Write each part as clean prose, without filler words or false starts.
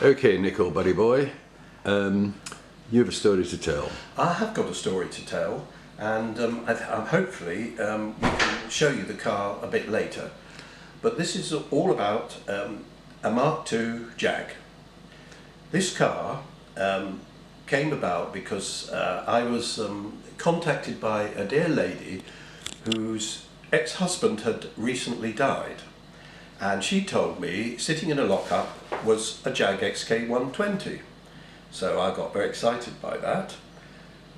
Okay, Nicol, buddy boy, you have a story to tell. I have got a story to tell, and hopefully we can show you the car a bit later. But this is all about a Mark II Jag. This car came about because I was contacted by a dear lady whose ex-husband had recently died. And she told me sitting in a lockup was a Jag XK120. So I got very excited by that.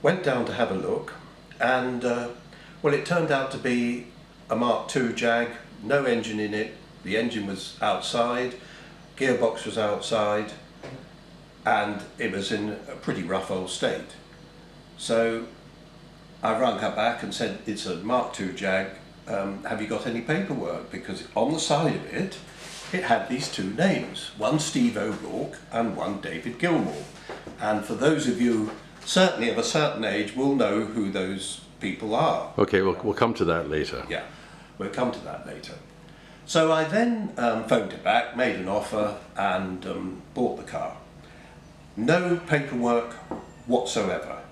Went down to have a look, and well, it turned out to be a Mark II Jag, no engine in it. The engine was outside, gearbox was outside, and it was in a pretty rough old state. So I rang her back and said, it's a Mark II Jag, have you got any paperwork? Because on the side of it, it had these two names, one Steve O'Rourke and one David Gilmour. And for those of you certainly of a certain age will know who those people are. Okay, we'll come to that later. Yeah, we'll come to that later. So I then phoned it back, made an offer, and bought the car. No paperwork whatsoever.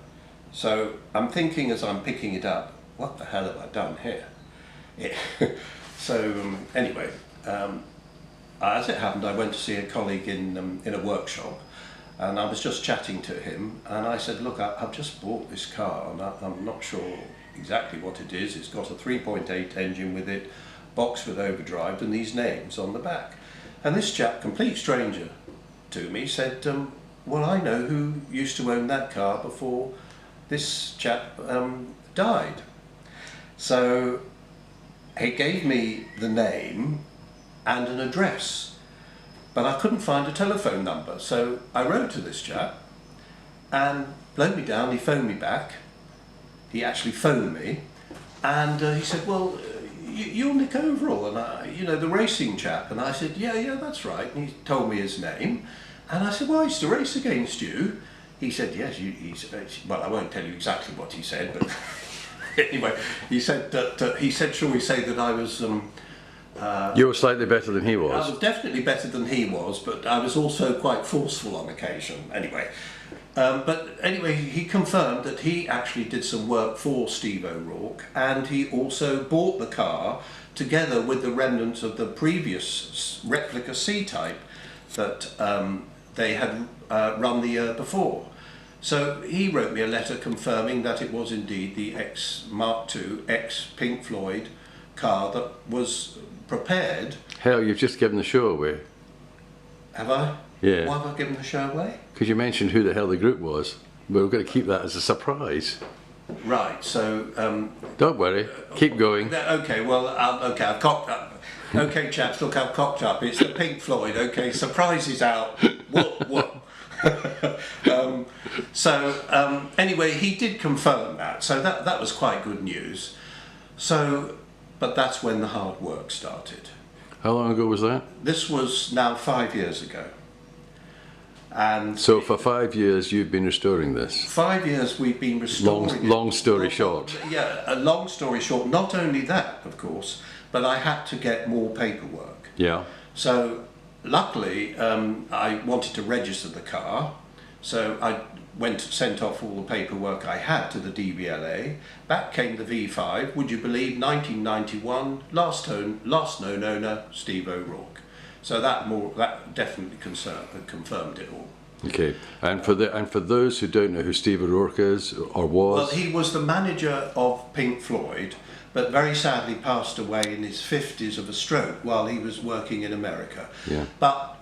So I'm thinking as I'm picking it up, what the hell have I done here? So anyway, as it happened, I went to see a colleague in a workshop, and I was just chatting to him, and I said, look, I've just bought this car, and I'm not sure exactly what it is. It's got a 3.8 engine with it, box with overdrive, and these names on the back. And this chap, complete stranger to me, said, well, I know who used to own that car before this chap died. So he gave me the name and an address, but I couldn't find a telephone number. So I wrote to this chap, and blow me down, he phoned me back. He actually phoned me, and he said, well, you're Nick Overall, and you know, the racing chap. And I said, yeah, that's right. And he told me his name, and I said, well, I used to race against you. He said, yes, well, I won't tell you exactly what he said, but anyway, he said that, shall we say that I was... you were slightly better than he was. I was definitely better than he was, but I was also quite forceful on occasion, anyway. But anyway, he confirmed that he actually did some work for Steve O'Rourke, and he also bought the car together with the remnants of the previous replica C-Type that they had run the year before. So he wrote me a letter confirming that it was indeed the ex-Mark II, ex-Pink Floyd car that was prepared. Hell, you've just given the show away. Have I? Yeah. Why have I given the show away? Because you mentioned who the hell the group was. We're going to keep that as a surprise. Right, so... don't worry, keep going. Okay, well, okay, I've cocked up. Okay, chaps, look, I've cocked up. It's the Pink Floyd, okay, surprise is out. What? So anyway, he did confirm that, so that was quite good news. So, but that's when the hard work started. How long ago was that? This was now 5 years ago. And so for 5 years you've been restoring this? 5 years we've been restoring long story short. Yeah, a long story short. Not only that, of course, but I had to get more paperwork. Yeah. So luckily I wanted to register the car, so I sent off all the paperwork I had to the DVLA. Back came the V5, would you believe, 1991, last known owner, Steve O'Rourke. So that definitely confirmed it all. Okay, and for those who don't know who Steve O'Rourke is or was, well, he was the manager of Pink Floyd, but very sadly passed away in his 50s of a stroke while he was working in America. Yeah. But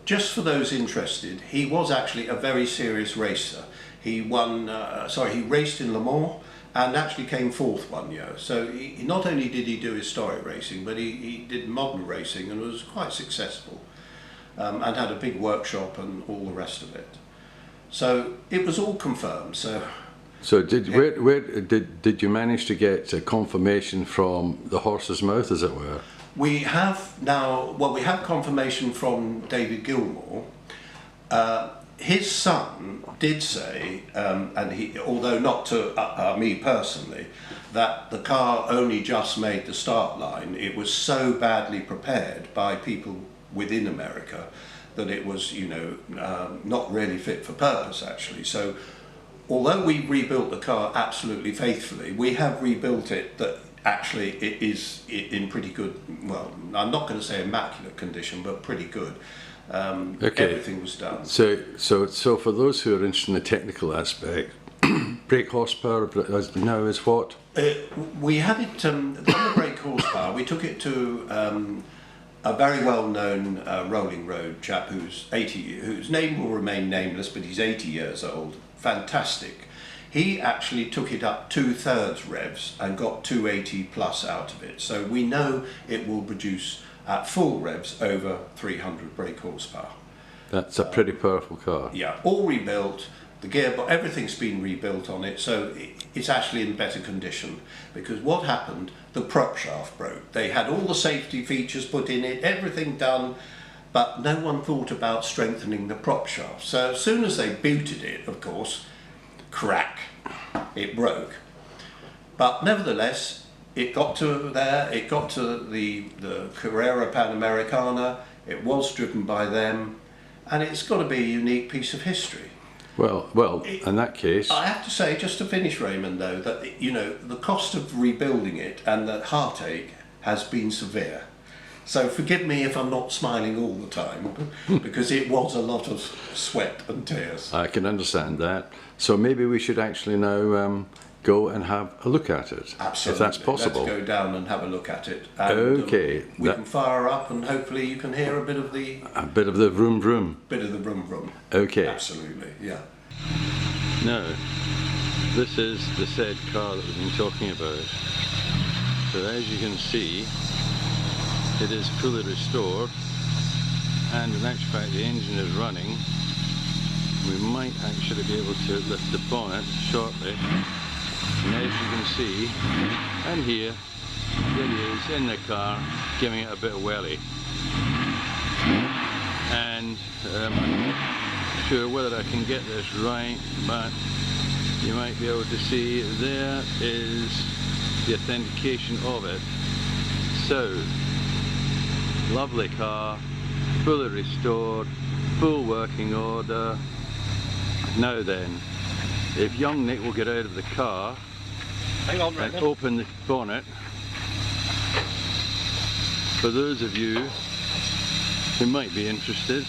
just for those interested, he was actually a very serious racer. He he raced in Le Mans and actually came fourth one year. So he not only did he do historic racing, but he did modern racing and was quite successful, and had a big workshop and all the rest of it. So it was all confirmed. So did you manage to get a confirmation from the horse's mouth, as it were? We have now, well, we have confirmation from David Gilmour. His son did say, and he, although not to me personally, that the car only just made the start line. It was so badly prepared by people within America that it was, not really fit for purpose actually. So although we rebuilt the car absolutely faithfully, we have rebuilt it that actually it is in pretty good, well, I'm not going to say immaculate condition, but pretty good. Okay. Everything was done. So for those who are interested in the technical aspect, brake horsepower now is what? We had it on the brake horsepower. We took it to a very well-known rolling road chap whose name will remain nameless, but he's 80 years old. Fantastic. He actually took it up 2/3 revs and got 280 plus out of it. So we know it will produce at full revs over 300 brake horsepower. That's a pretty powerful car. Yeah, all rebuilt. The gearbox, everything's been rebuilt on it, so it's actually in better condition. Because what happened, the prop shaft broke. They had all the safety features put in it, everything done, but no one thought about strengthening the prop shaft. So as soon as they booted it, of course, crack, it broke. But nevertheless, it got to there, it got to the Carrera Panamericana, it was driven by them, and it's got to be a unique piece of history. Well, in that case, I have to say, just to finish, Raymond, though, that the cost of rebuilding it and the heartache has been severe. So forgive me if I'm not smiling all the time, because it was a lot of sweat and tears. I can understand that. So maybe we should actually now go and have a look at it, Absolutely. if that's possible. Let's go down and have a look at it. And, Okay. we can fire up, and hopefully you can hear a bit of the vroom vroom. vroom vroom. Okay. Absolutely, yeah. Now, this is the said car that we've been talking about. So as you can see, it is fully restored, and in actual fact the engine is running. We might actually be able to lift the bonnet shortly, and as you can see and hear, there he is in the car giving it a bit of welly. And I'm not sure whether I can get this right, but you might be able to see there is the authentication of it. So, lovely car, fully restored, full working order. Now then, if young Nick will get out of the car and open the bonnet, for those of you who might be interested,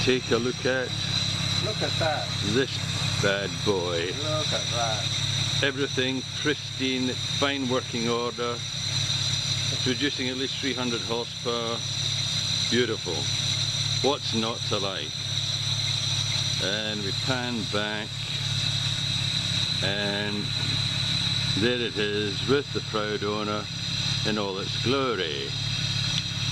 take a look at that. this bad boy. Look at that. Everything pristine, fine working order, producing at least 300 horsepower. Beautiful. What's not to like? And we pan back, and there it is with the proud owner in all its glory.